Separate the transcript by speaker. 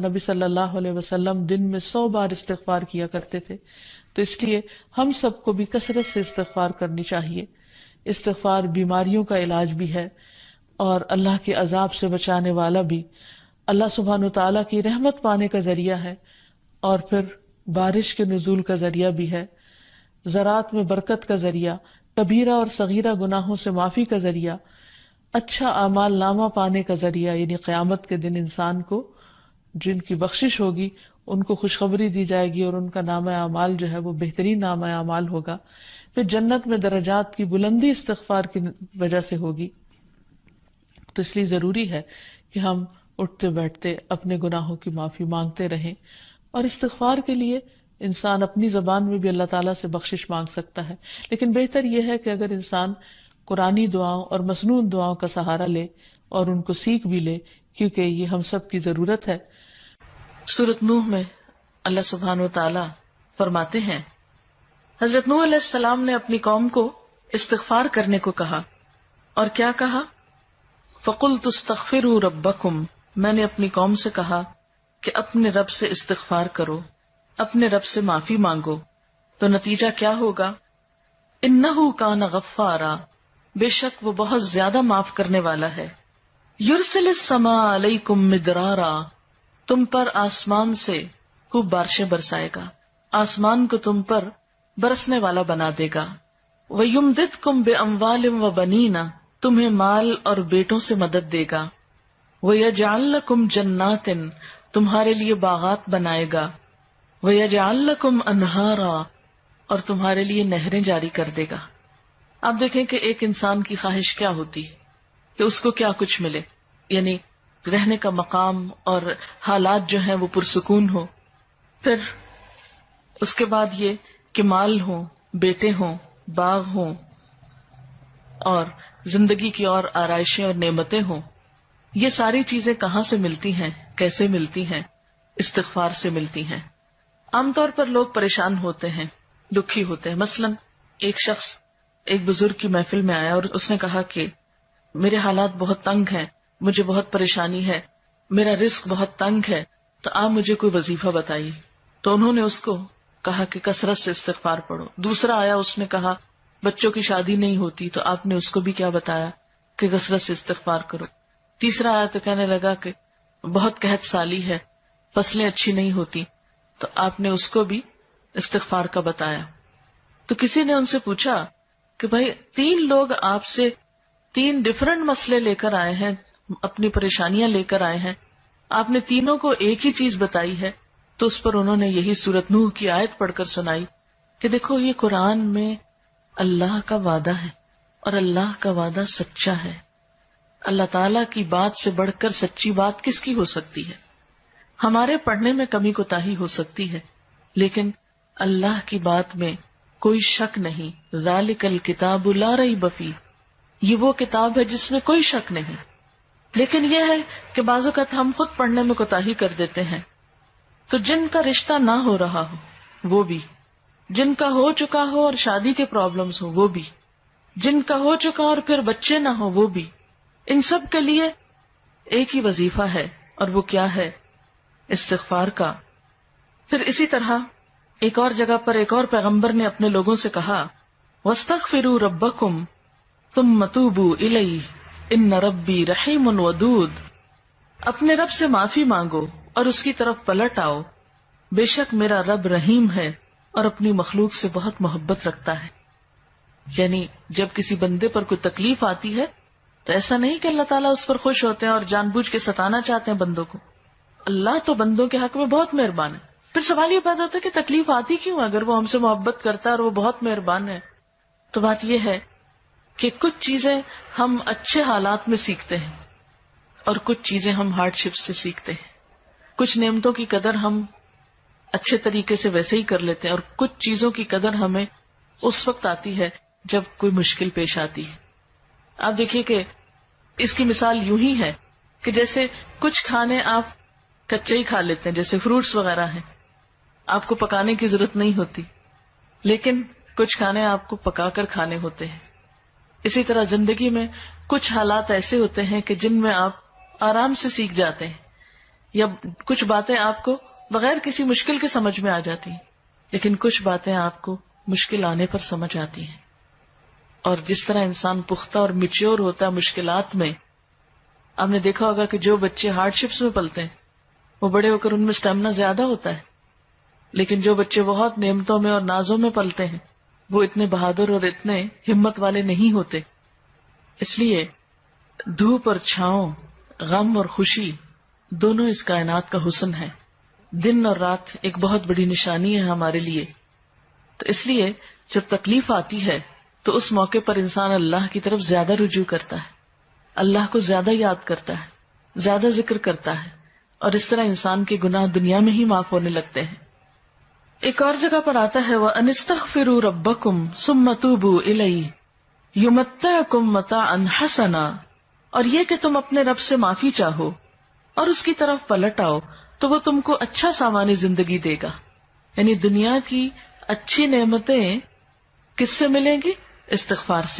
Speaker 1: نبی صلی اللہ علیہ وسلم دن میں 100 بار استغفار کیا کرتے تھے، تو اس لیے ہم سب کو بھی کثرت سے استغفار کرنی چاہیے۔ استغفار بیماریوں کا علاج بھی ہے اور اللہ کے عذاب سے بچانے والا بھی، اللہ سبحانہ وتعالیٰ کی رحمت پانے کا ذریعہ ہے، اور پھر بارش کے نزول کا ذریعہ بھی ہے، زراعت میں برکت کا ذریعہ، کبیرہ اور صغیرہ گناہوں سے معافی کا ذریعہ، اچھا اعمال نامہ پانے کا ذریعہ، یعنی قیامت کے دن انسان کو جن کی بخشش ہوگی ان کو خوشخبری دی جائے گی اور ان کا نامہ اعمال جو ہے وہ بہترین نامہ اعمال ہوگا۔ پھر جنت میں درجات کی بلندی استغفار کی وجہ سے ہوگی۔ تو اس لیے ضروری ہے کہ ہم اٹھتے بیٹھتے اپنے گناہوں کی معافی مانگتے رہیں، اور استغفار کے لیے انسان اپنی زبان میں بھی اللہ تعالیٰ سے بخشش مانگ سکتا ہے، لیکن بہتر یہ ہے کہ اگر انسان قرآنی دعاؤں اور مسنون دعاؤں کا سہارا لے اور ان کو سیکھ بھی لے، کیونکہ یہ ہم سب کی ضرورت ہے۔ سورۃ نوح میں اللہ سبحانہ وتعالیٰ فرماتے ہیں، حضرت نوح علیہ السلام نے اپنی قوم کو استغفار کرنے کو کہا، اور کیا کہا؟ فَقُلْتُ اسْتَغْفِرُوا رَبَّكُمْ، میں نے اپنی قوم سے کہا کہ اپنے رب سے استغفار کرو، اپنے رب سے معافی مانگو۔ تو نتیجہ کیا ہوگا؟ اِنَّهُ كَانَ غَفَّارًا، بے شک وہ بہت زیادہ معاف کرنے والا ہے۔ يُرْسِلِ السَّمَاءَ عَلَيْكُمْ مِدْرَارًا، تم پر آسمان سے خوب بارشیں برسائے گا، آسمان کو تم پر برسنے والا بنا دے گا۔ وَيُمْدِدْكُمْ بِأَمْوَالٍ وَبَنِينَ، تمہیں مال اور بیٹوں سے مدد دے گا۔ وَيَجْعَلْ لَكُمْ جَنَّاتٍ، تمہارے لیے باغات بنائے گا۔ وَيَجْعَلْ لَكُمْ أَنْهَارًا، اور تمہارے لیے نہریں جاری کر دے گا۔ آپ دیکھیں کہ ایک انسان کی خواہش کیا ہوتی ہے کہ اس کو کیا کچھ ملے، یعنی رہنے کا مقام اور حالات جو ہیں وہ پرسکون ہو، پھر اس کے بعد یہ کہ مال ہوں، بیٹے ہوں، باغ ہوں، اور زندگی کی اور آرائشیں اور نعمتیں ہوں۔ یہ ساری چیزیں کہاں سے ملتی ہیں، کیسے ملتی ہیں؟ استغفار سے ملتی ہیں۔ عام طور پر لوگ پریشان ہوتے ہیں، دکھی ہوتے ہیں۔ مثلا ایک شخص ایک بزرگ کی محفل میں آیا اور اس نے کہا کہ میرے حالات بہت تنگ ہیں، مجھے بہت پریشانی ہے، میرا رزق بہت تنگ ہے، تو آپ مجھے کوئی وظیفہ بتائیے۔ تو انہوں نے اس کو کہا کہ کثرت سے استغفار پڑھو۔ دوسرا آیا، اس نے کہا بچوں کی شادی نہیں ہوتی، تو آپ نے اس کو بھی کیا بتایا کہ کثرت سے استغفار کرو۔ تیسرا آیا تو کہنے لگا کہ بہت قحط سالی ہے، فصلیں اچھی نہیں ہوتی، تو آپ نے اس کو بھی استغفار کا بتایا۔ تو کسی نے ان سے پوچھا کہ بھائی 3 لوگ آپ سے 3 ڈفرنٹ مسئلے لے کر آئے ہیں، اپنی پریشانیاں لے کر آئے ہیں، آپ نے تینوں کو ایک ہی چیز بتائی ہے۔ تو اس پر انہوں نے یہی سورۃ نوح کی آیت پڑھ کر سنائی کہ دیکھو یہ قرآن میں اللہ کا وعدہ ہے، اور اللہ کا وعدہ سچا ہے۔ اللہ تعالیٰ کی بات سے بڑھ کر سچی بات کس کی ہو سکتی ہے؟ ہمارے پڑھنے میں کمی کوتاہی ہو سکتی ہے، لیکن اللہ کی بات میں کوئی شک نہیں۔ ذالک الکتاب لا ریب فیہ، یہ وہ کتاب ہے جس میں کوئی شک نہیں۔ لیکن یہ ہے کہ بعض اوقات ہم خود پڑھنے میں کوتاہی کر دیتے ہیں، تو جن کا رشتہ نہ ہو رہا ہو وہ بھی، جن کا ہو چکا ہو اور شادی کے پرابلمز ہو وہ بھی، جن کا ہو چکا اور پھر بچے نہ ہو وہ بھی، ان سب کے لیے ایک ہی وظیفہ ہے، اور وہ کیا ہے؟ استغفار کا۔ پھر اسی طرح ایک اور جگہ پر ایک اور پیغمبر نے اپنے لوگوں سے کہا وَاسْتَغْفِرُوا رَبَّكُمْ ثُمَّ تُوبُوا إِلَيْهِ إِنَّ رَبِّي رَحِيمٌ وَدُودٌ، اپنے رب سے معافی مانگو اور اس کی طرف پلٹ آؤ، بے شک میرا رب رحیم ہے اور اپنی مخلوق سے بہت محبت رکھتا ہے۔ یعنی جب کسی بندے پر کوئی تکلیف آتی ہے تو ایسا نہیں کہ اللہ تعالیٰ اس پر خوش ہوتے ہیں اور جان بوجھ کے ستانا چاہتے ہیں بندوں کو۔ اللہ تو بندوں کے حق میں بہت مہربان ہے۔ پھر سوال یہ پیدا ہوتا ہے کہ تکلیف آتی کیوں؟ اگر وہ ہم سے محبت کرتا ہے اور وہ بہت مہربان ہے، تو بات یہ ہے کہ کچھ چیزیں ہم اچھے حالات میں سیکھتے ہیں اور کچھ چیزیں ہم ہارڈ شپ سے سیکھتے ہیں۔ کچھ نعمتوں کی قدر ہم اچھے طریقے سے ویسے ہی کر لیتے ہیں، اور کچھ چیزوں کی قدر ہمیں اس وقت آتی ہے جب کوئی مشکل پیش آتی ہے۔ آپ دیکھیے کہ اس کی مثال یوں ہی ہے کہ جیسے کچھ کھانے آپ کچے ہی کھا لیتے ہیں، جیسے فروٹس وغیرہ ہیں، آپ کو پکانے کی ضرورت نہیں ہوتی، لیکن کچھ کھانے آپ کو پکا کر کھانے ہوتے ہیں۔ اسی طرح زندگی میں کچھ حالات ایسے ہوتے ہیں کہ جن میں آپ آرام سے سیکھ جاتے ہیں، یا کچھ باتیں آپ کو بغیر کسی مشکل کے سمجھ میں آ جاتی ہیں، لیکن کچھ باتیں آپ کو مشکل آنے پر سمجھ آتی ہیں. اور جس طرح انسان پختہ اور میچیور ہوتا ہے مشکلات میں، آپ نے دیکھا ہوگا کہ جو بچے ہارڈ شپس میں پلتے ہیں وہ بڑے ہو کر ان میں اسٹیمنا زیادہ ہوتا ہے، لیکن جو بچے بہت نعمتوں میں اور نازوں میں پلتے ہیں وہ اتنے بہادر اور اتنے ہمت والے نہیں ہوتے. اس لیے دھوپ اور چھاؤں، غم اور خوشی، دونوں اس کائنات کا حسن ہے. دن اور رات ایک بہت بڑی نشانی ہے ہمارے لیے. تو اس لیے جب تکلیف آتی ہے تو اس موقع پر انسان اللہ کی طرف زیادہ رجوع کرتا ہے، اللہ کو زیادہ یاد کرتا ہے، زیادہ ذکر کرتا ہے، اور اس طرح انسان کے گناہ دنیا میں ہی معاف ہونے لگتے ہیں. ایک اور جگہ پر آتا ہے وَأَنِ اسْتَغْفِرُوا رَبَّكُمْ ثُمَّ تُوبُوا إِلَيْهِ يُمَتِّعْكُمْ مَتَاعًا حَسَنًا، اور یہ کہ تم اپنے رب سے معافی چاہو اور اس کی طرف پلٹ آؤ تو وہ تم کو اچھا سامان زندگی دے گا. یعنی دنیا کی اچھی نعمتیں کس سے ملیں گی؟ استغفار سے.